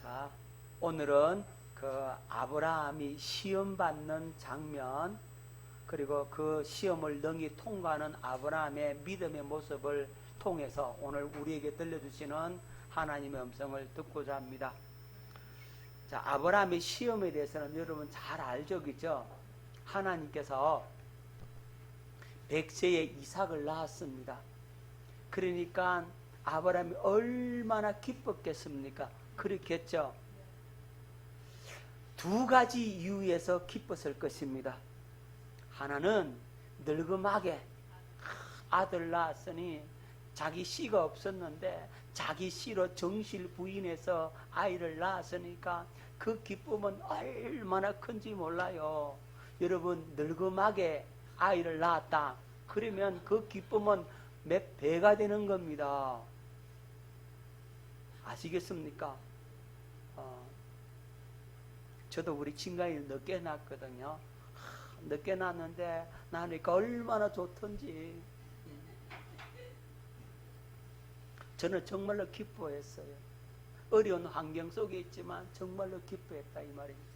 자, 오늘은 그 아브라함이 시험 받는 장면, 그리고 그 시험을 능히 통과하는 아브라함의 믿음의 모습을 통해서 오늘 우리에게 들려주시는 하나님의 음성을 듣고자 합니다. 자, 아브라함의 시험에 대해서는 여러분 잘 알죠, 그죠? 하나님께서 백세의 이삭을 낳았습니다. 그러니까 아브라함이 얼마나 기뻤겠습니까? 그렇겠죠? 두 가지 이유에서 기뻤을 것입니다. 하나는 늙음하게 아들 낳았으니 자기 씨가 없었는데 자기 씨로 정실 부인해서 아이를 낳았으니까 그 기쁨은 얼마나 큰지 몰라요. 여러분, 늙음하게 아이를 낳았다 그러면 그 기쁨은 몇 배가 되는 겁니다. 아시겠습니까? 저도 우리 친가에 늦게 낳았거든요. 늦게 낳았는데 나니까 얼마나 좋던지. 저는 정말로 기뻐했어요. 어려운 환경 속에 있지만 정말로 기뻐했다 이 말입니다.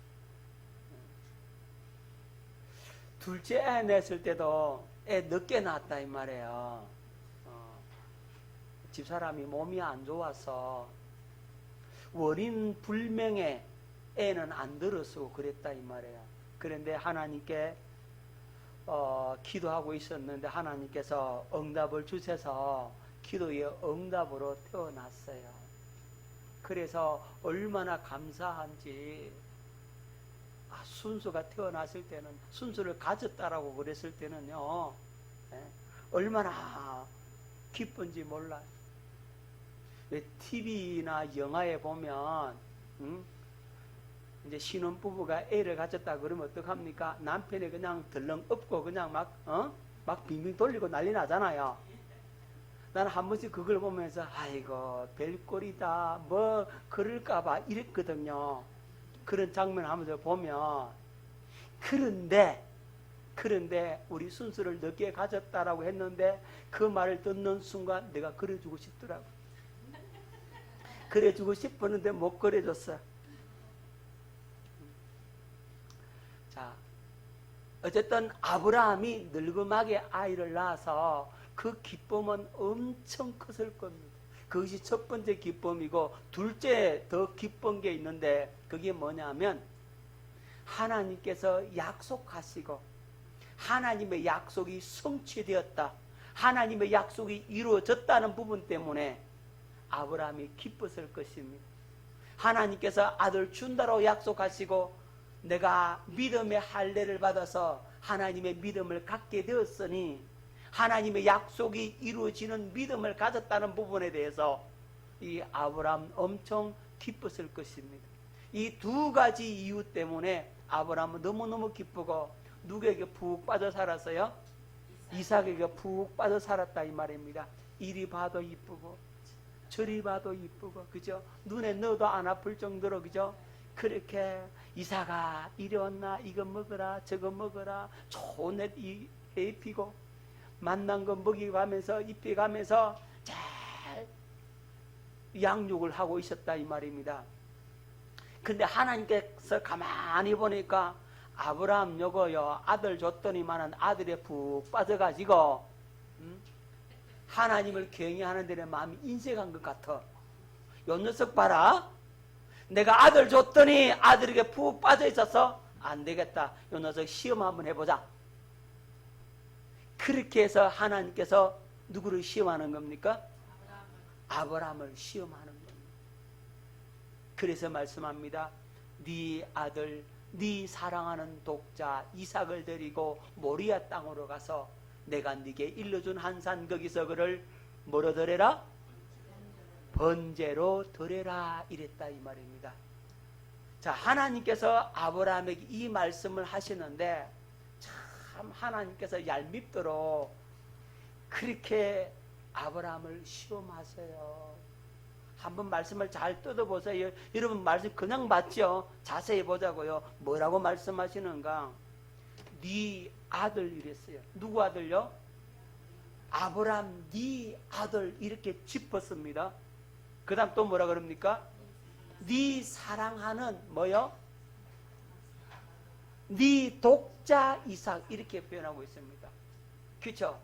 둘째 애 냈을 때도 애 늦게 낳았다 이 말이에요. 집사람이 몸이 안 좋아서 원인 불명의 애는 안 들어서 그랬다 이 말이에요. 그런데 하나님께 기도하고 있었는데 하나님께서 응답을 주셔서 기도의 응답으로 태어났어요. 그래서 얼마나 감사한지. 순수가 태어났을 때는, 순수를 가졌다라고 그랬을 때는요, 얼마나 기쁜지 몰라요. 왜 TV나 영화에 보면 이제 신혼부부가 애를 가졌다 그러면 어떡합니까? 남편이 그냥 덜렁 엎고 그냥 막 빙빙 돌리고 난리 나잖아요. 나는 한 번씩 그걸 보면서 아이고 별꼴이다 뭐 그럴까봐 이랬거든요. 그런 장면 하면서 보면. 그런데 우리 순수를 늦게 가졌다라고 했는데 그 말을 듣는 순간 내가 그래주고 싶더라고. 그래주고 싶었는데 못 그래줬어. 자, 어쨌든 아브라함이 늙음하게 아이를 낳아서 그 기쁨은 엄청 컸을 겁니다. 그것이 첫 번째 기쁨이고, 둘째 더 기쁜 게 있는데 그게 뭐냐면 하나님께서 약속하시고 하나님의 약속이 성취되었다, 하나님의 약속이 이루어졌다는 부분 때문에 아브라함이 기뻤을 것입니다. 하나님께서 아들 준다고 약속하시고 내가 믿음의 할례를 받아서 하나님의 믿음을 갖게 되었으니 하나님의 약속이 이루어지는 믿음을 가졌다는 부분에 대해서 이 아브라함 엄청 기뻤을 것입니다. 이 두 가지 이유 때문에 아브라함은 너무너무 기쁘고 누구에게 푹 빠져 살았어요? 이삭에게 푹 빠져 살았다 이 말입니다. 이리 봐도 이쁘고 저리 봐도 이쁘고, 그죠? 눈에 넣어도 안 아플 정도로, 그죠? 그렇게 이삭아 이리 왔나, 이거 먹어라 저거 먹어라, 좋은 애 입히고 만난 거 먹이가면서 입혀가면서 잘 양육을 하고 있었다 이 말입니다. 근데 하나님께서 가만히 보니까 아브라함 요거요 아들 줬더니만은 아들에 푹 빠져가지고 하나님을 경외하는 데는 마음이 인색한 것 같아. 요 녀석 봐라, 내가 아들 줬더니 아들에게 푹 빠져 있어서 안 되겠다, 요 녀석 시험 한번 해보자. 그렇게 해서 하나님께서 누구를 시험하는 겁니까? 아브라함을 시험하는 겁니다. 그래서 말씀합니다. 네 아들, 네 사랑하는 독자 이삭을 데리고 모리아 땅으로 가서 내가 네게 일러준 한 산 거기서 그를 뭐로 드려라? 번제로 드려라 이랬다 이 말입니다. 자, 하나님께서 아브라함에게 이 말씀을 하시는데 참 하나님께서 얄밉도록 그렇게 아브라함을 시험하세요. 한번 말씀을 잘 뜯어보세요. 여러분 말씀 그냥 맞죠? 자세히 보자고요. 뭐라고 말씀하시는가? 네 아들 이랬어요. 누구 아들요? 아브라함 네 아들 이렇게 짚었습니다. 그 다음 또 뭐라 그럽니까? 네 사랑하는 뭐요? 네 독자 이삭 이렇게 표현하고 있습니다. 그렇죠?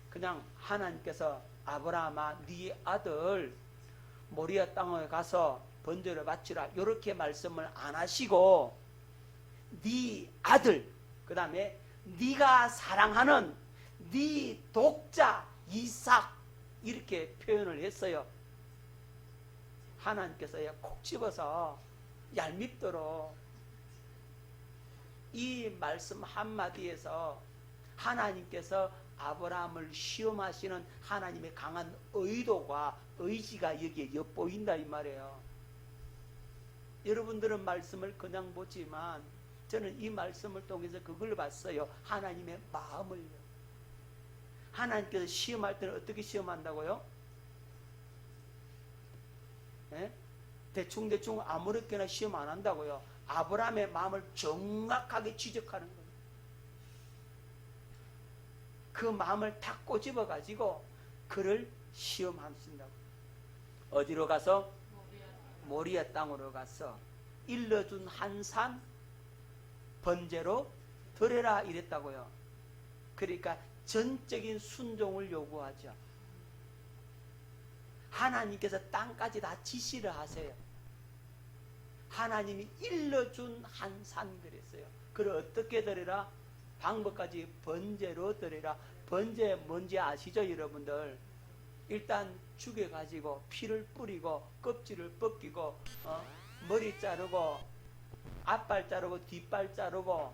그냥 하나님께서 아브라함아 네 아들 모리아 땅에 가서 번제를 바치라 이렇게 말씀을 안 하시고 네 아들 그 다음에 네가 사랑하는 네 독자 이삭 이렇게 표현을 했어요. 하나님께서 콕 집어서 얄밉도록 이 말씀 한마디에서 하나님께서 아브라함을 시험하시는 하나님의 강한 의도가 의지가 여기에 엿보인다 이 말이에요. 여러분들은 말씀을 그냥 보지만 저는 이 말씀을 통해서 그걸 봤어요. 하나님의 마음을요. 하나님께서 시험할 때는 어떻게 시험한다고요? 예? 대충대충 아무렇게나 시험 안 한다고요. 아브라함의 마음을 정확하게 지적하는 거예요. 그 마음을 탁 꼬집어 가지고 그를 시험하신다고. 어디로 가서? 모리아 땅으로 가서 일러준 한 산 번제로 드려라 이랬다고요. 그러니까 전적인 순종을 요구하죠. 하나님께서 땅까지 다 지시를 하세요. 하나님이 일러준 한 산 그랬어요. 그걸 어떻게 드리라? 방법까지 번제로 드리라. 번제 뭔지 아시죠 여러분들? 일단 죽여가지고 피를 뿌리고 껍질을 벗기고 머리 자르고 앞발 자르고 뒷발 자르고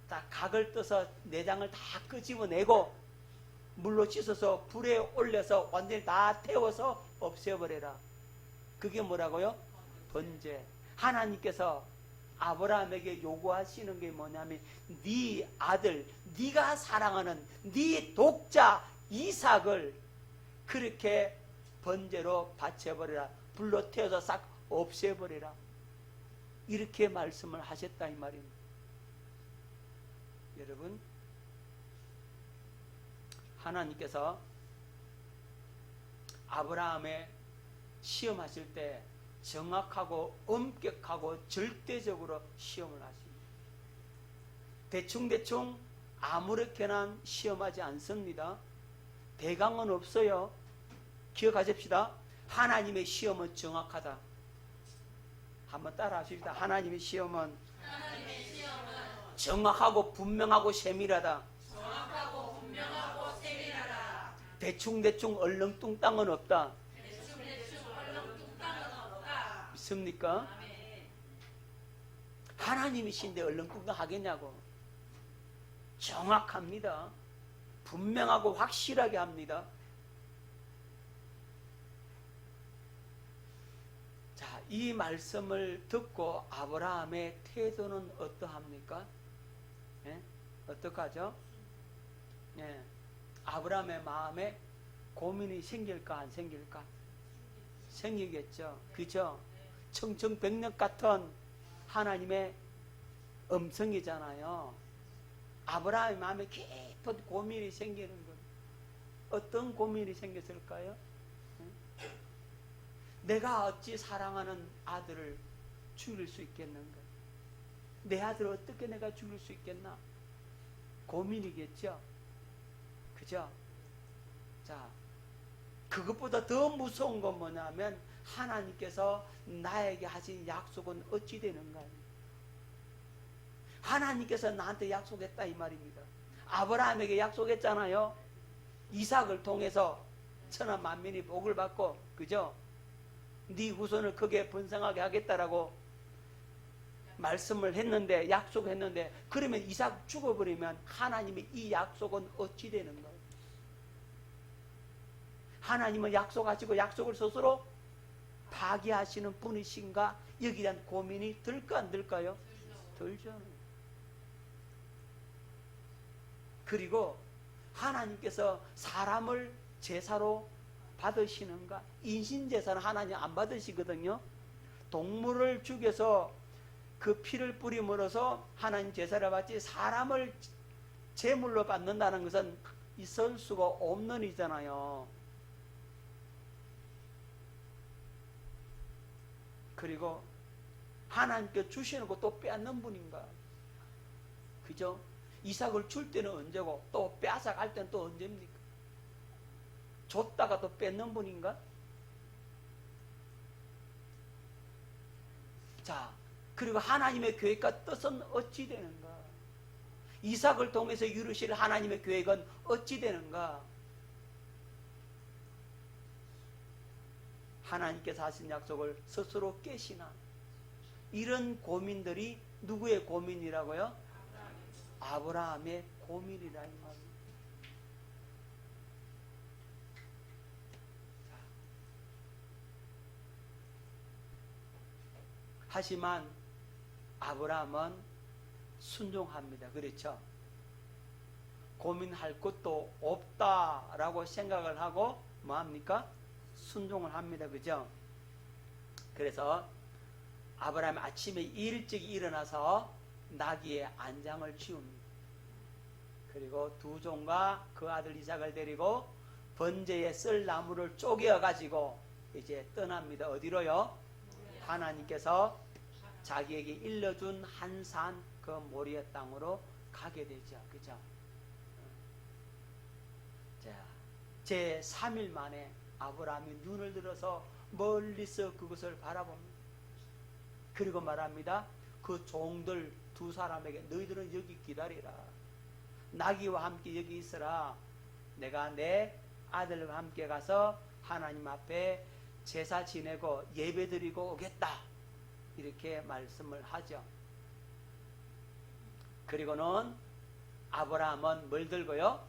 다 각을 떠서 내장을 다 끄집어내고 물로 씻어서 불에 올려서 완전히 다 태워서 없애버려라. 그게 뭐라고요? 번제. 하나님께서 아브라함에게 요구하시는 게 뭐냐면 네 아들, 네가 사랑하는 네 독자 이삭을 그렇게 번제로 바쳐버리라. 불로 태워서 싹 없애버리라. 이렇게 말씀을 하셨다 이 말입니다. 여러분, 하나님께서 아브라함의 시험하실 때 정확하고 엄격하고 절대적으로 시험을 하십니다. 대충대충 아무렇게나 시험하지 않습니다. 대강은 없어요. 기억하십시다. 하나님의 시험은 정확하다. 한번 따라 하십시다. 하나님의 시험은 정확하고 분명하고 세밀하다. 대충대충 얼렁뚱땅은 없다. 믿습니까? 하나님이신데 얼렁뚱땅 하겠냐고. 정확합니다. 분명하고 확실하게 합니다. 자, 이 말씀을 듣고 아브라함의 태도는 어떠합니까? 예? 어떡하죠? 예. 아브라함의 마음에 고민이 생길까 안 생길까? 생기겠죠. 그죠? 청청백력 같은 하나님의 음성이잖아요. 아브라함의 마음에 깊은 고민이 생기는 것. 어떤 고민이 생겼을까요? 내가 어찌 사랑하는 아들을 죽일 수 있겠는가? 내 아들을 어떻게 내가 죽일 수 있겠나? 고민이겠죠. 그죠? 자, 그것보다 더 무서운 건 뭐냐면 하나님께서 나에게 하신 약속은 어찌 되는가? 하나님께서 나한테 약속했다 이 말입니다. 아브라함에게 약속했잖아요. 이삭을 통해서 천하 만민이 복을 받고, 그죠? 네 후손을 크게 번성하게 하겠다라고 말씀을 했는데, 약속했는데, 그러면 이삭 죽어버리면 하나님의 이 약속은 어찌 되는가? 하나님은 약속하시고 약속을 스스로 파기하시는 분이신가? 여기에 대한 고민이 들까 안 들까요? 들죠. 그리고 하나님께서 사람을 제사로 받으시는가? 인신제사는 하나님 안 받으시거든요. 동물을 죽여서 그 피를 뿌림으로써 하나님 제사를 받지, 사람을 제물로 받는다는 것은 있을 수가 없는 일이잖아요. 그리고 하나님께 주시놓고 또 빼앗는 분인가? 그죠? 이삭을 줄 때는 언제고 또 빼앗아갈 때는 또 언제입니까? 줬다가 또 뺏는 분인가? 자, 그리고 하나님의 계획과 뜻은 어찌 되는가? 이삭을 통해서 이루실 하나님의 계획은 어찌 되는가? 하나님께서 하신 약속을 스스로 깨시나? 이런 고민들이 누구의 고민이라고요? 아브라함의 고민이라 이 말입니다. 하지만 아브라함은 순종합니다. 그렇죠? 고민할 것도 없다라고 생각을 하고 뭐합니까? 순종을 합니다. 그죠? 그래서 아브라함이 아침에 일찍 일어나서 나귀의 안장을 치웁니다. 그리고 두 종과 그 아들 이삭을 데리고 번제의 쓸 나무를 쪼개어 가지고 이제 떠납니다. 어디로요? 하나님께서 자기에게 일러준 한 산 그 모리아 땅으로 가게 되죠. 그죠? 자, 제 3일 만에 아브라함이 눈을 들어서 멀리서 그것을 바라봅니다. 그리고 말합니다. 그 종들 두 사람에게 너희들은 여기 기다리라. 나귀와 함께 여기 있으라. 내가 내 아들과 함께 가서 하나님 앞에 제사 지내고 예배 드리고 오겠다. 이렇게 말씀을 하죠. 그리고는 아브라함은 뭘 들고요?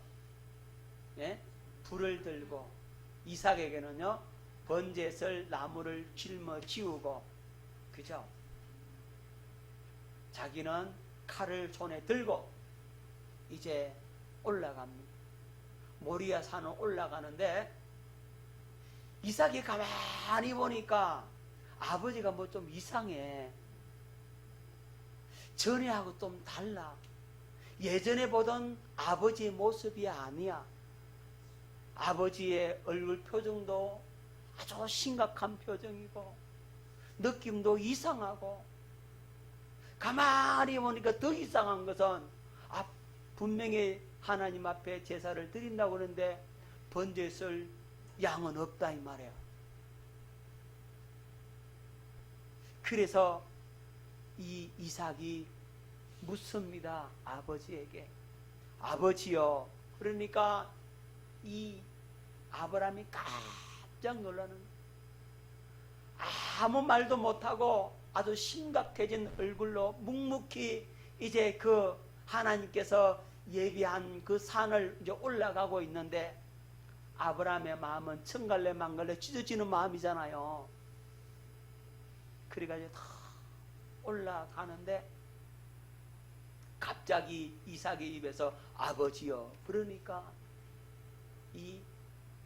예? 불을 들고 이삭에게는요 번제쓸 나무를 짊어지우고 그죠? 자기는 칼을 손에 들고 이제 올라갑니다. 모리아 산을 올라가는데 이삭이 가만히 보니까 아버지가 뭐 좀 이상해. 전에하고 좀 달라. 예전에 보던 아버지의 모습이 아니야. 아버지의 얼굴 표정도 아주 심각한 표정이고 느낌도 이상하고 가만히 보니까 더 이상한 것은 분명히 하나님 앞에 제사를 드린다고 그러는데 번제쓸 양은 없다 이 말이에요. 그래서 이 이삭이 묻습니다. 아버지에게. 아버지요. 그러니까 이 아브라함이 깜짝 놀라는 아무 말도 못하고 아주 심각해진 얼굴로 묵묵히 이제 그 하나님께서 예비한 그 산을 이제 올라가고 있는데 아브라함의 마음은 천갈래 만갈래 찢어지는 마음이잖아요. 그러니까 이제 다 올라가는데 갑자기 이삭의 입에서 아버지요. 그러니까 이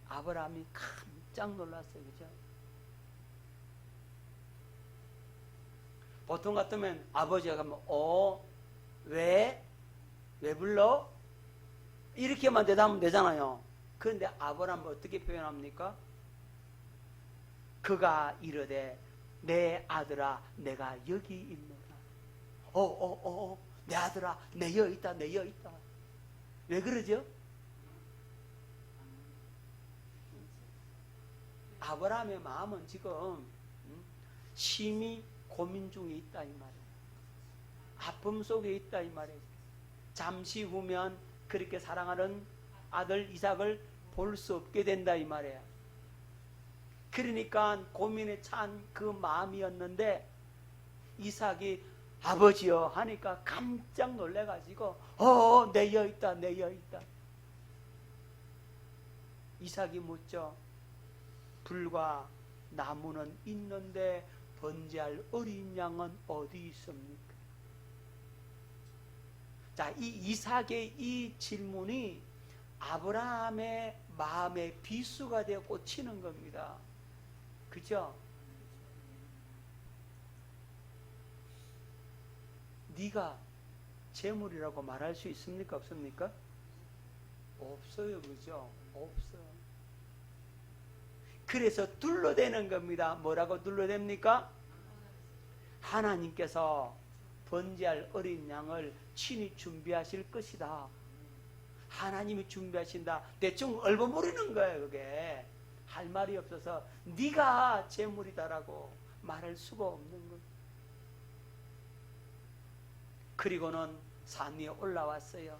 아브라함이 깜짝 놀랐어요. 그죠? 보통 같으면 아버지가 가면 왜 불러? 이렇게만 대답하면 되잖아요. 그런데 아브라함은 어떻게 표현합니까? 그가 이르되 내 아들아 내가 여기 있노라. 내 아들아 내 여 있다 내 여 있다. 왜 그러죠? 아브라함의 마음은 지금 심히 고민 중에 있다 이 말이에요. 아픔 속에 있다 이 말이에요. 잠시 후면 그렇게 사랑하는 아들 이삭을 볼 수 없게 된다 이 말이에요. 그러니까 고민에 찬 그 마음이었는데 이삭이 아버지여 하니까 깜짝 놀래가지고 내 여 있다 내 여 있다. 이삭이 묻죠. 불과 나무는 있는데 번제할 어린 양은 어디 있습니까? 자, 이 이삭의 이 질문이 아브라함의 마음의 비수가 되어 꽂히는 겁니다. 그죠? 네가 재물이라고 말할 수 있습니까? 없습니까? 없어요. 그죠? 없어요. 그래서 둘러대는 겁니다. 뭐라고 둘러댑니까? 하나님께서 번제할 어린 양을 친히 준비하실 것이다. 하나님이 준비하신다. 대충 얼버무리는 거예요. 그게 할 말이 없어서 네가 제물이다라고 말할 수가 없는 거예요. 그리고는 산 위에 올라왔어요.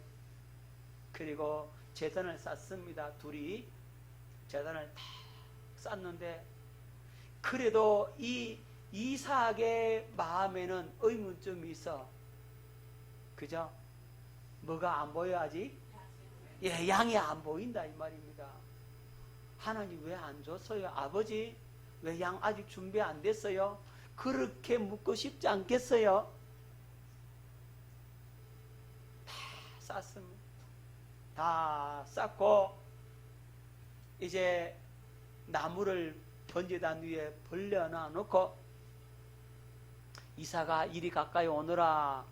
그리고 제단을 쌓습니다. 둘이 제단을 다 쌓는데, 그래도 이 이삭의 마음에는 의문점이 있어. 그죠? 뭐가 안 보여야지? 예, 양이 안 보인다 이 말입니다. 하나님 왜 안 줬어요? 아버지 왜 양 아직 준비 안 됐어요? 그렇게 묻고 싶지 않겠어요? 다 쌌습니다. 다 쌌고 이제 나무를 번제단 위에 벌려놔 놓고 이삭아 이리 가까이 오너라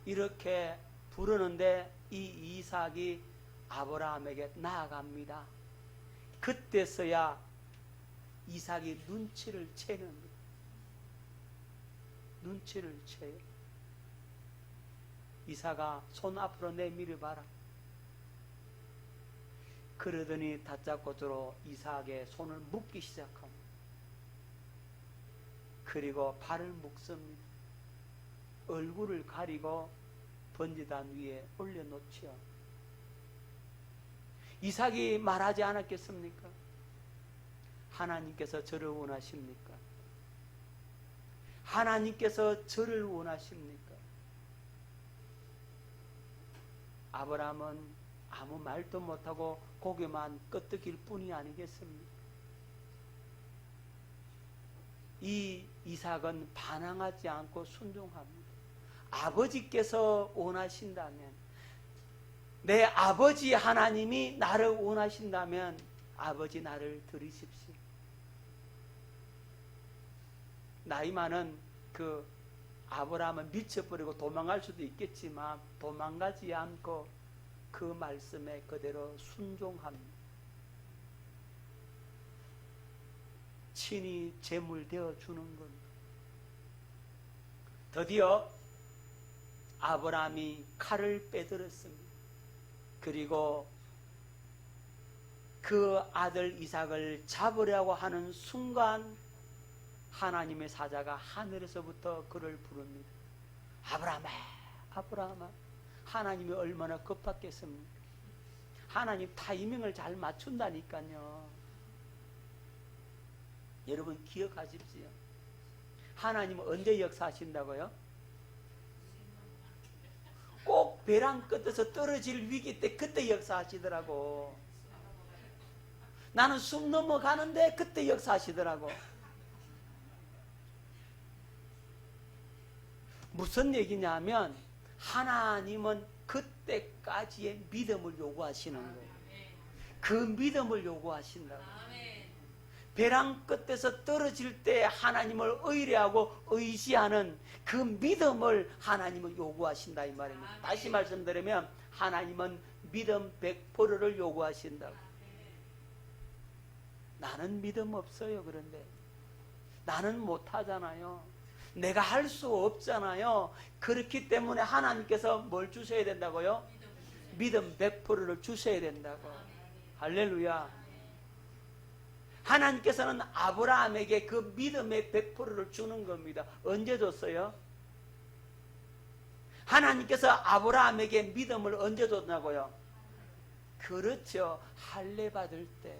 이렇게 부르는데 이 이삭이 아브라함에게 나아갑니다. 그때서야 이삭이 눈치를 채는 거예요. 눈치를 채요. 이삭아 손 앞으로 내밀어봐라. 그러더니 다짜고짜로 이삭의 손을 묶기 시작합니다. 그리고 발을 묶습니다. 얼굴을 가리고 번제단 위에 올려놓지요. 이삭이 말하지 않았겠습니까? 하나님께서 저를 원하십니까? 하나님께서 저를 원하십니까? 아브라함은 아무 말도 못하고 고개만 끄덕일 뿐이 아니겠습니까? 이 이삭은 반항하지 않고 순종합니다. 아버지께서 원하신다면, 내 아버지 하나님이 나를 원하신다면 아버지 나를 들으십시오. 나이 많은 그 아브라함은 미쳐버리고 도망갈 수도 있겠지만 도망가지 않고 그 말씀에 그대로 순종합니다. 친히 제물되어 주는 겁니다. 드디어 아브라함이 칼을 빼들었습니다. 그리고 그 아들 이삭을 잡으려고 하는 순간 하나님의 사자가 하늘에서부터 그를 부릅니다. 아브라함아, 아브라함아. 하나님이 얼마나 급했겠습니까? 하나님 타이밍을 잘 맞춘다니까요. 여러분 기억하십시오. 하나님은 언제 역사하신다고요? 꼭 벼랑 끝에서 떨어질 위기 때 그때 역사하시더라고. 나는 숨 넘어가는데 그때 역사하시더라고. 무슨 얘기냐면 하나님은 그때까지의 믿음을 요구하시는 거예요. 그 믿음을 요구하신다고. 벼랑 끝에서 떨어질 때 하나님을 의뢰하고 의지하는 그 믿음을 하나님은 요구하신다 이 말입니다. 다시 말씀드리면 하나님은 믿음 100%를 요구하신다고. 나는 믿음 없어요. 그런데 나는 못하잖아요. 내가 할 수 없잖아요. 그렇기 때문에 하나님께서 뭘 주셔야 된다고요? 믿음 100%를 주셔야 된다고. 할렐루야. 하나님께서는 아브라함에게 그 믿음의 100%를 주는 겁니다. 언제 줬어요? 하나님께서 아브라함에게 믿음을 언제 줬냐고요? 그렇죠. 할례 받을 때.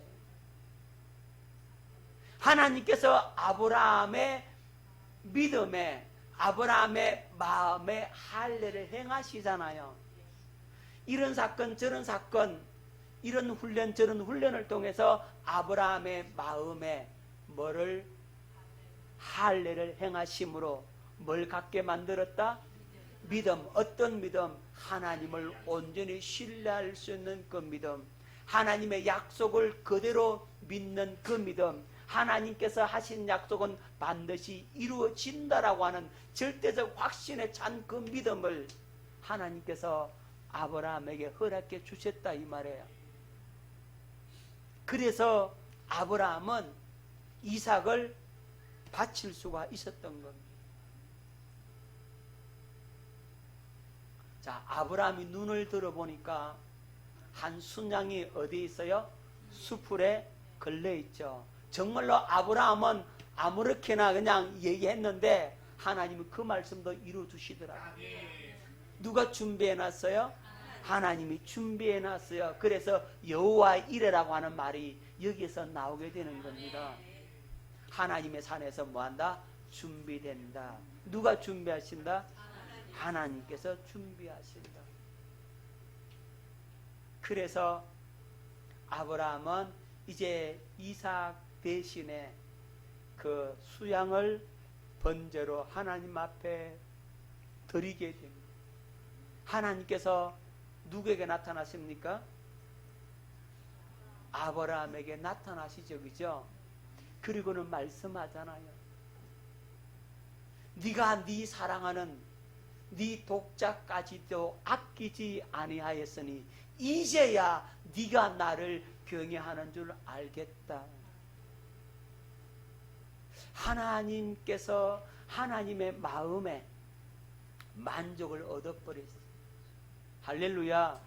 하나님께서 아브라함의 믿음에, 아브라함의 마음에 할례를 행하시잖아요. 이런 사건 저런 사건, 이런 훈련 저런 훈련을 통해서 아브라함의 마음에 뭐를? 할례를 행하심으로 뭘 갖게 만들었다? 믿음. 어떤 믿음? 하나님을 온전히 신뢰할 수 있는 그 믿음. 하나님의 약속을 그대로 믿는 그 믿음. 하나님께서 하신 약속은 반드시 이루어진다라고 하는 절대적 확신에 찬 그 믿음을 하나님께서 아브라함에게 허락해 주셨다 이 말이에요. 그래서 아브라함은 이삭을 바칠 수가 있었던 겁니다. 자, 아브라함이 눈을 들어보니까 한 순양이 어디에 있어요? 수풀에 걸려있죠. 정말로 아브라함은 아무렇게나 그냥 얘기했는데 하나님은 그 말씀도 이루어주시더라고요. 누가 준비해놨어요? 하나님이 준비해놨어요. 그래서 여호와 이레라고 하는 말이 여기서 나오게 되는 겁니다. 하나님의 산에서 뭐한다? 준비된다. 누가 준비하신다? 하나님께서 준비하신다. 그래서 아브라함은 이제 이삭 대신에 그 수양을 번제로 하나님 앞에 드리게 됩니다. 하나님께서 누구에게 나타나십니까? 아브라함에게 나타나시죠, 그죠? 그리고는 말씀하잖아요. 네가 네 사랑하는 네 독자까지도 아끼지 아니하였으니 이제야 네가 나를 경외하는 줄 알겠다. 하나님께서 하나님의 마음에 만족을 얻어버렸어요. 할렐루야.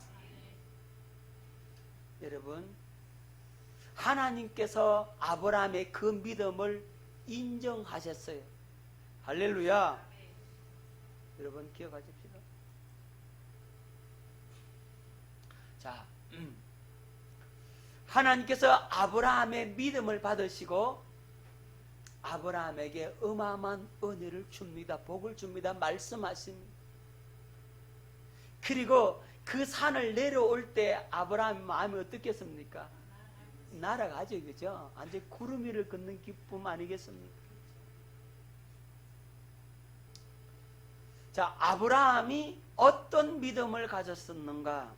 여러분, 하나님께서 아브라함의 그 믿음을 인정하셨어요. 할렐루야. 여러분 기억하십시다. 자, 하나님께서 아브라함의 믿음을 받으시고 아브라함에게 어마어마한 은혜를 줍니다. 복을 줍니다. 말씀하십니다. 그리고 그 산을 내려올 때 아브라함의 마음이 어떻겠습니까? 날아가죠, 그죠? 완전 구름 위를 걷는 기쁨 아니겠습니까? 자, 아브라함이 어떤 믿음을 가졌었는가?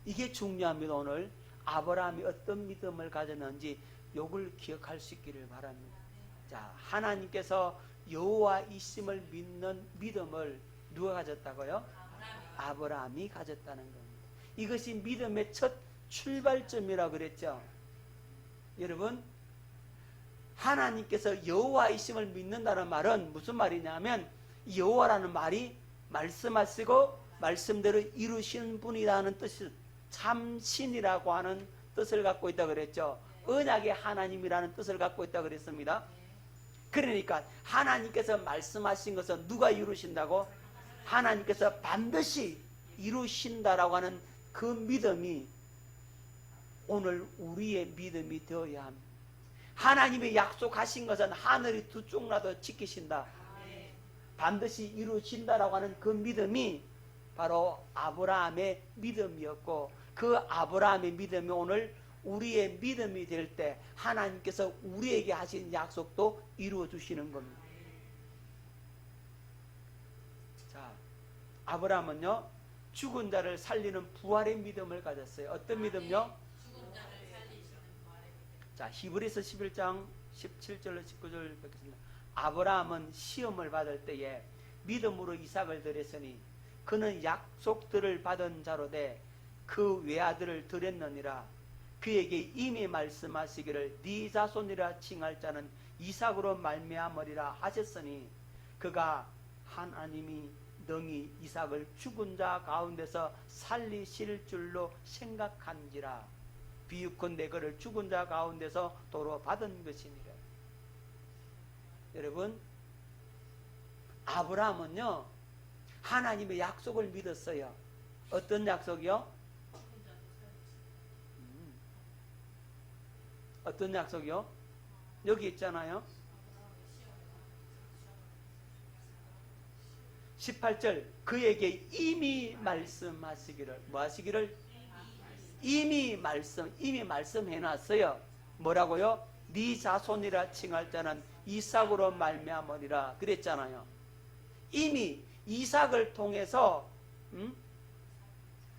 이게 중요합니다. 오늘 아브라함이 어떤 믿음을 가졌는지 요걸 기억할 수 있기를 바랍니다. 자, 하나님께서 여호와 이심을 믿는 믿음을 누가 가졌다고요? 아브라함이 가졌다는 겁니다. 이것이 믿음의 첫 출발점이라고 그랬죠. 여러분, 하나님께서 여호와이심을 믿는다는 말은 무슨 말이냐면 여호와라는 말이 말씀하시고 말씀대로 이루시는 분이라는 뜻이 참신이라고 하는 뜻을 갖고 있다고 그랬죠. 언약의 하나님이라는 뜻을 갖고 있다고 그랬습니다. 그러니까 하나님께서 말씀하신 것은 누가 이루신다고? 하나님께서 반드시 이루신다라고 하는 그 믿음이 오늘 우리의 믿음이 되어야 합니다. 하나님이 약속하신 것은 하늘이 두 쪽 나도 지키신다. 반드시 이루신다라고 하는 그 믿음이 바로 아브라함의 믿음이었고, 그 아브라함의 믿음이 오늘 우리의 믿음이 될 때 하나님께서 우리에게 하신 약속도 이루어 주시는 겁니다. 자, 아브라함은요 죽은 자를 살리는 부활의 믿음을 가졌어요. 어떤 믿음요? 죽은 자를 살리시는 부활의 믿음. 자, 히브리서 11장 17절로 19절 뵙겠습니다. 아브라함은 시험을 받을 때에 믿음으로 이삭을 드렸으니 그는 약속들을 받은 자로 돼 그 외아들을 드렸느니라. 그에게 이미 말씀하시기를 네 자손이라 칭할 자는 이삭으로 말미암으리라 하셨으니 그가 하나님이 능히 이삭을 죽은 자 가운데서 살리실 줄로 생각한지라. 비유컨대 그를 죽은 자 가운데서 도로 받은 것이니라. 여러분, 아브라함은요 하나님의 약속을 믿었어요. 어떤 약속이요? 어떤 약속이요? 여기 있잖아요. 18절 그에게 이미 말씀하시기를 뭐 하시기를? 이미 말씀해놨어요. 뭐라고요? 네 자손이라 칭할 자는 이삭으로 말미암으리라 그랬잖아요. 이미 이삭을 통해서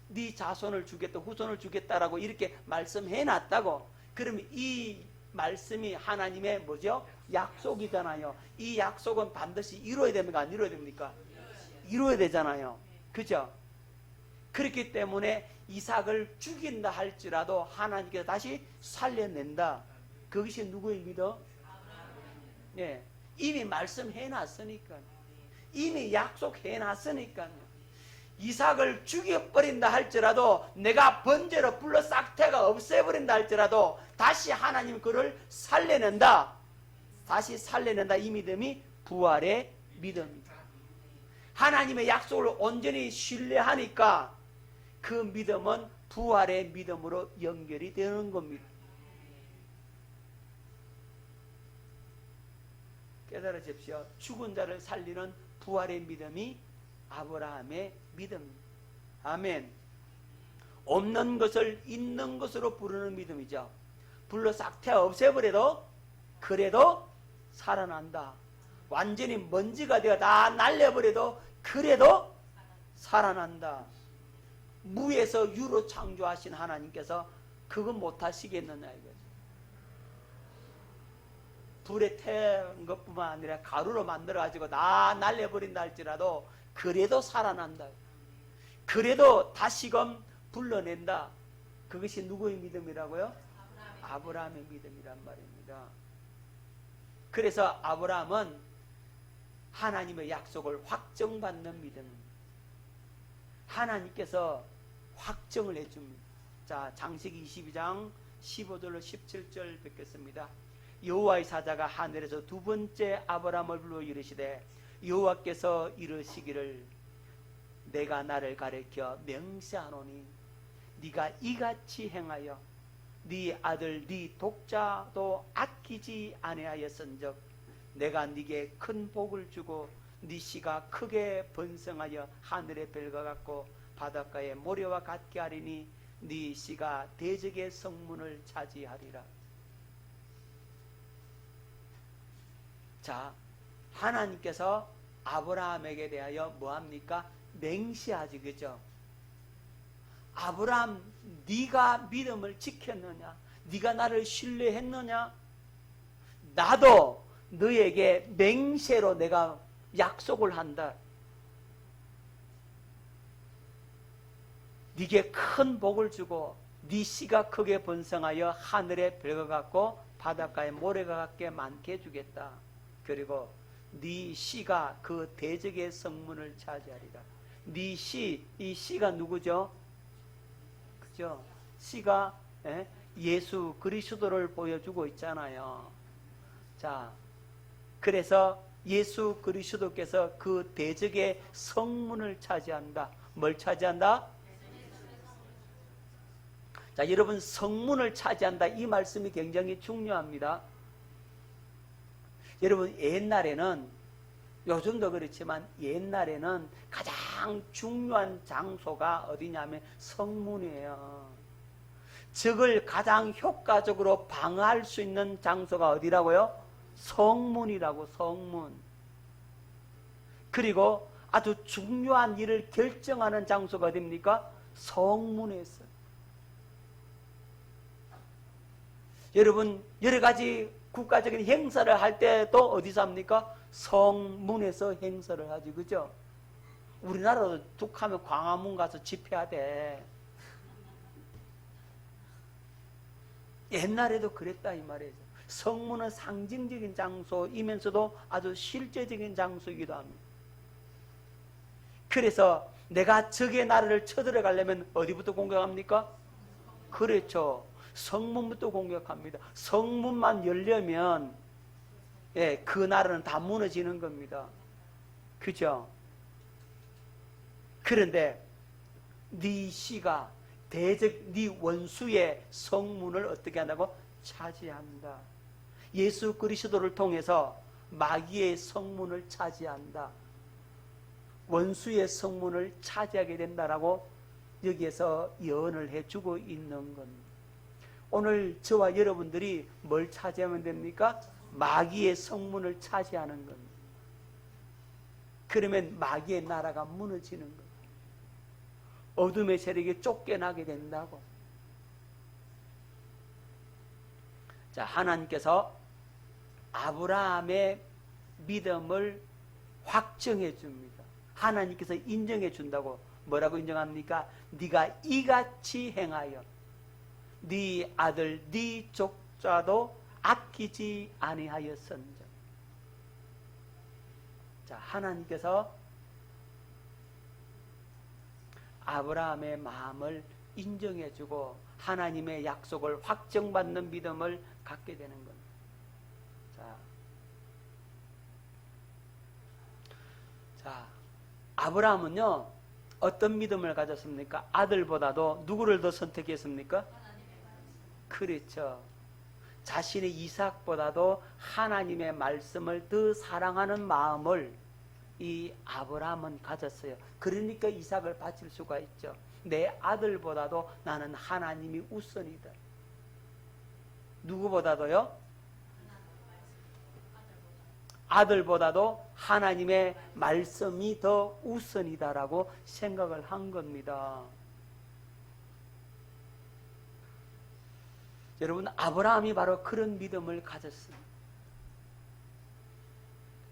네 자손을 주겠다, 후손을 주겠다라고 이렇게 말씀해놨다고. 그러면 이 말씀이 하나님의 뭐죠? 약속이잖아요. 이 약속은 반드시 이루어야 됩니까? 안 이루어야 됩니까? 이루어야 되잖아요. 그죠? 그렇기 때문에 이삭을 죽인다 할지라도 하나님께서 다시 살려낸다. 그것이 누구의 믿음? 예, 이미 말씀해놨으니까요. 이미 약속해놨으니까요. 이삭을 죽여버린다 할지라도, 내가 번제로 불러 싹태가 없애버린다 할지라도 다시 하나님 그를 살려낸다. 다시 살려낸다. 이 믿음이 부활의 믿음입니다. 하나님의 약속을 온전히 신뢰하니까 그 믿음은 부활의 믿음으로 연결이 되는 겁니다. 깨달으십시오. 죽은 자를 살리는 부활의 믿음이 아브라함의 믿음입니다. 아멘. 없는 것을 있는 것으로 부르는 믿음이죠. 불러 싹태 없애버려도 그래도 살아난다. 완전히 먼지가 되어 다 날려버려도 그래도 살아난다. 무에서 유로 창조하신 하나님께서 그거 못하시겠느냐 이거죠. 불에 태운 것뿐만 아니라 가루로 만들어가지고 다 날려버린다 할지라도 그래도 살아난다. 그래도 다시금 불러낸다. 그것이 누구의 믿음이라고요? 아브라함의 믿음이란 말입니다. 그래서 아브라함은 하나님의 약속을 확정받는 믿음입니다. 하나님께서 확정을 해줍니다. 자, 창세기 22장 15절로 17절 뵙겠습니다. 여호와의 사자가 하늘에서 두 번째 아브라함을 불러 이르시되 여호와께서 이르시기를 내가 나를 가리켜 명세하노니 네가 이같이 행하여 네 아들 네 독자도 아끼지 아니하였은즉 내가 네게 큰 복을 주고 네 씨가 크게 번성하여 하늘의 별과 같고 바닷가의 모래와 같게 하리니 네 씨가 대적의 성문을 차지하리라. 자, 하나님께서 아브라함에게 대하여 뭐합니까? 맹세하지, 그죠? 아브라함, 네가 믿음을 지켰느냐? 네가 나를 신뢰했느냐? 나도 너에게 맹세로 내가 약속을 한다. 네게 큰 복을 주고 네 씨가 크게 번성하여 하늘의 별과 같고 바닷가의 모래가 같게 많게 해주겠다. 그리고 네 씨가 그 대적의 성문을 차지하리라. 네 씨, 이 씨가 누구죠? 그죠? 씨가 예수 그리스도를 보여주고 있잖아요. 자, 그래서 예수 그리스도께서 그 대적의 성문을 차지한다. 뭘 차지한다? 자, 여러분, 성문을 차지한다. 이 말씀이 굉장히 중요합니다. 여러분, 옛날에는, 요즘도 그렇지만 옛날에는 가장 중요한 장소가 어디냐면 성문이에요. 적을 가장 효과적으로 방어할 수 있는 장소가 어디라고요? 성문이라고. 성문. 그리고 아주 중요한 일을 결정하는 장소가 어디입니까? 성문에서. 여러분, 여러 가지 국가적인 행사를 할 때도 어디서 합니까? 성문에서 행사를 하지, 그죠? 우리나라도 툭하면 광화문 가서 집회하대. 옛날에도 그랬다 이 말이죠. 성문은 상징적인 장소이면서도 아주 실제적인 장소이기도 합니다. 그래서 내가 적의 나라를 쳐들어가려면 어디부터 공격합니까? 그렇죠. 성문부터 공격합니다. 성문만 열려면 그 나라는 다 무너지는 겁니다. 그죠? 그런데 네 씨가 대적 네 원수의 성문을 어떻게 한다고? 차지한다. 예수 그리스도를 통해서 마귀의 성문을 차지한다. 원수의 성문을 차지하게 된다라고 여기에서 예언을 해주고 있는 겁니다. 오늘 저와 여러분들이 뭘 차지하면 됩니까? 마귀의 성문을 차지하는 겁니다. 그러면 마귀의 나라가 무너지는 겁니다. 어둠의 세력이 쫓겨나게 된다고. 자, 하나님께서 아브라함의 믿음을 확정해 줍니다. 하나님께서 인정해 준다고. 뭐라고 인정합니까? 네가 이같이 행하여 네 아들 네 족자도 아끼지 아니하였은즉. 자, 하나님께서 아브라함의 마음을 인정해주고 하나님의 약속을 확정받는 믿음을 갖게 되는 겁니다. 자, 아브라함은요 어떤 믿음을 가졌습니까? 아들보다도 누구를 더 선택했습니까? 그렇죠. 자신의 이삭보다도 하나님의 말씀을 더 사랑하는 마음을 이 아브라함은 가졌어요. 그러니까 이삭을 바칠 수가 있죠. 내 아들보다도 나는 하나님이 우선이다. 누구보다도요? 아들보다도 하나님의 말씀이 더 우선이다라고 생각을 한 겁니다. 여러분, 아브라함이 바로 그런 믿음을 가졌습니다.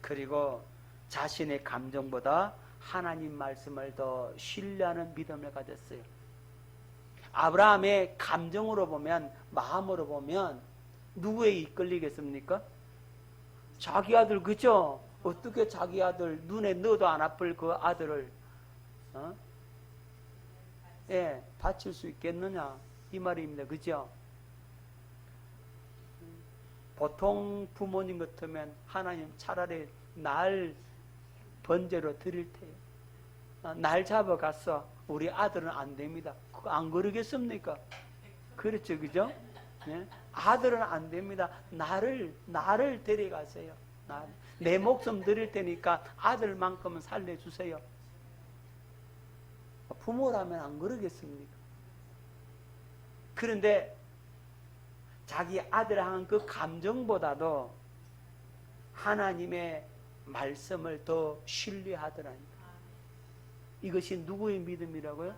그리고 자신의 감정보다 하나님 말씀을 더 신뢰하는 믿음을 가졌어요. 아브라함의 감정으로 보면, 마음으로 보면 누구에 이끌리겠습니까? 자기 아들, 그죠? 어떻게 자기 아들, 눈에 넣어도 안 아플 그 아들을 바칠 수 있겠느냐 이 말입니다. 그죠? 보통 부모님 같으면 하나님 차라리 날 번제로 드릴 테요. 날 잡아갔어. 우리 아들은 안 됩니다. 그거 안 그러겠습니까? 그렇죠, 그죠? 네? 아들은 안 됩니다. 나를 데려가세요. 내 목숨 드릴 테니까 아들만큼은 살려주세요. 부모라면 안 그러겠습니까? 그런데 자기 아들 향한 그 감정보다도 하나님의 말씀을 더 신뢰하더라니까. 이것이 누구의 믿음이라고요?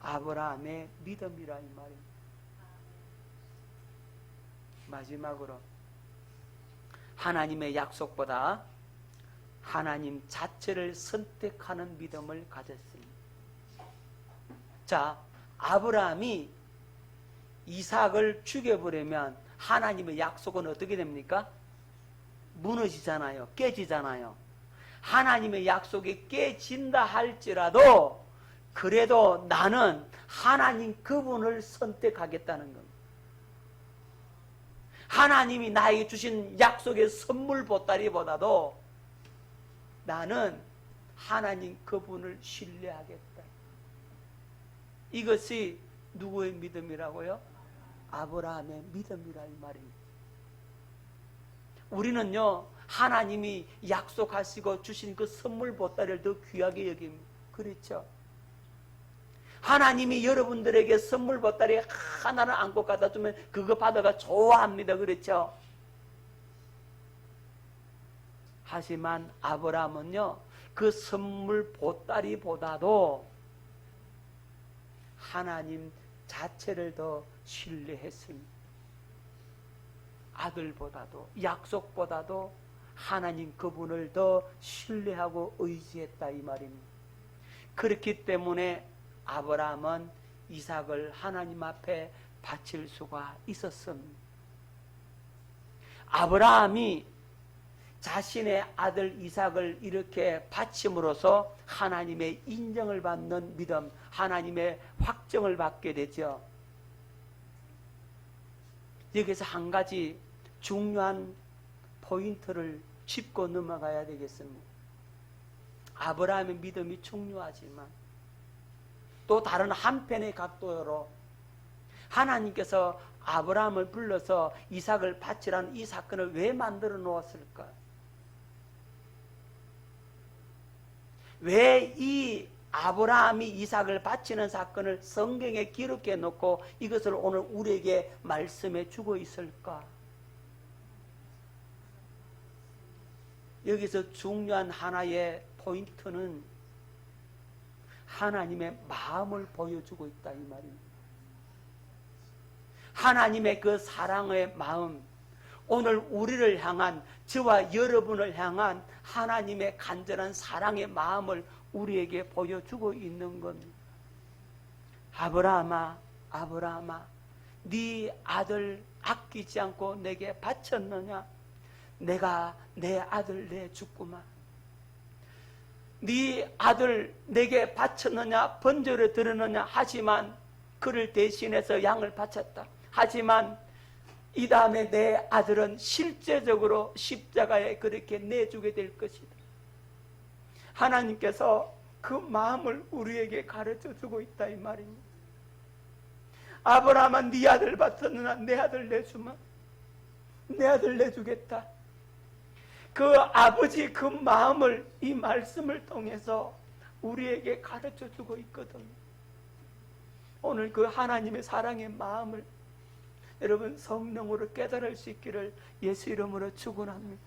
아브라함의 믿음이라 이 말입니다. 마지막으로 하나님의 약속보다 하나님 자체를 선택하는 믿음을 가졌습니다. 자, 아브라함이 이삭을 죽여버리면 하나님의 약속은 어떻게 됩니까? 무너지잖아요. 깨지잖아요. 하나님의 약속이 깨진다 할지라도 그래도 나는 하나님 그분을 선택하겠다는 겁니다. 하나님이 나에게 주신 약속의 선물 보따리보다도 나는 하나님 그분을 신뢰하겠다. 이것이 누구의 믿음이라고요? 아브라함의 믿음이라 이 말입니다. 우리는요 하나님이 약속하시고 주신 그 선물 보따리를 더 귀하게 여깁니다. 그렇죠? 하나님이 여러분들에게 선물 보따리 하나를 안고 갖다 주면 그거 받아가 좋아합니다. 그렇죠? 하지만 아브라함은요 그 선물 보따리보다도 하나님 자체를 더 신뢰했습니다. 아들보다도 약속보다도 하나님 그분을 더 신뢰하고 의지했다 이 말입니다. 그렇기 때문에 아브라함은 이삭을 하나님 앞에 바칠 수가 있었습니다. 아브라함이 자신의 아들 이삭을 이렇게 바침으로써 하나님의 인정을 받는 믿음, 하나님의 확정을 받게 되죠. 여기서 한 가지 중요한 포인트를 짚고 넘어가야 되겠습니다. 아브라함의 믿음이 중요하지만 또 다른 한편의 각도로 하나님께서 아브라함을 불러서 이삭을 바치라는 이 사건을 왜 만들어 놓았을까? 왜 이 아브라함이 이삭을 바치는 사건을 성경에 기록해 놓고 이것을 오늘 우리에게 말씀해 주고 있을까? 여기서 중요한 하나의 포인트는 하나님의 마음을 보여주고 있다 이 말입니다. 하나님의 그 사랑의 마음, 오늘 우리를 향한, 저와 여러분을 향한 하나님의 간절한 사랑의 마음을 우리에게 보여주고 있는 겁니다. 아브라함아, 아브라함아, 네 아들 아끼지 않고 내게 바쳤느냐? 내가 내 아들 내주구만. 네 아들 내게 바쳤느냐 번제로 드렸느냐 하지만 그를 대신해서 양을 바쳤다. 하지만 이 다음에 내 아들은 실제적으로 십자가에 그렇게 내주게 될 것이다. 하나님께서 그 마음을 우리에게 가르쳐 주고 있다 이 말입니다. 아브라함아 네 아들 바쳤느냐 내 아들 내주마. 내 아들 내주겠다. 그 아버지 그 마음을 이 말씀을 통해서 우리에게 가르쳐 주고 있거든요. 오늘 그 하나님의 사랑의 마음을 여러분 성령으로 깨달을 수 있기를 예수 이름으로 축원합니다.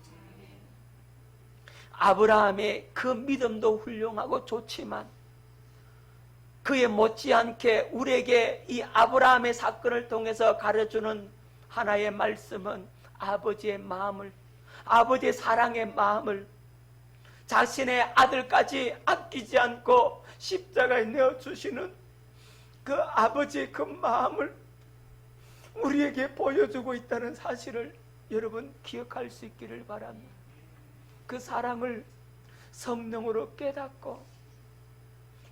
아브라함의 그 믿음도 훌륭하고 좋지만 그에 못지않게 우리에게 이 아브라함의 사건을 통해서 가르쳐주는 하나의 말씀은 아버지의 마음을, 아버지의 사랑의 마음을, 자신의 아들까지 아끼지 않고 십자가에 내어주시는 그 아버지의 그 마음을 우리에게 보여주고 있다는 사실을 여러분 기억할 수 있기를 바랍니다. 그 사랑을 성령으로 깨닫고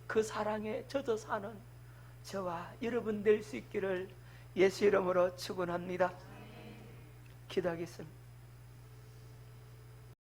그 사랑에 젖어 사는 저와 여러분 될 수 있기를 예수 이름으로 축원합니다. 기도하겠습니다.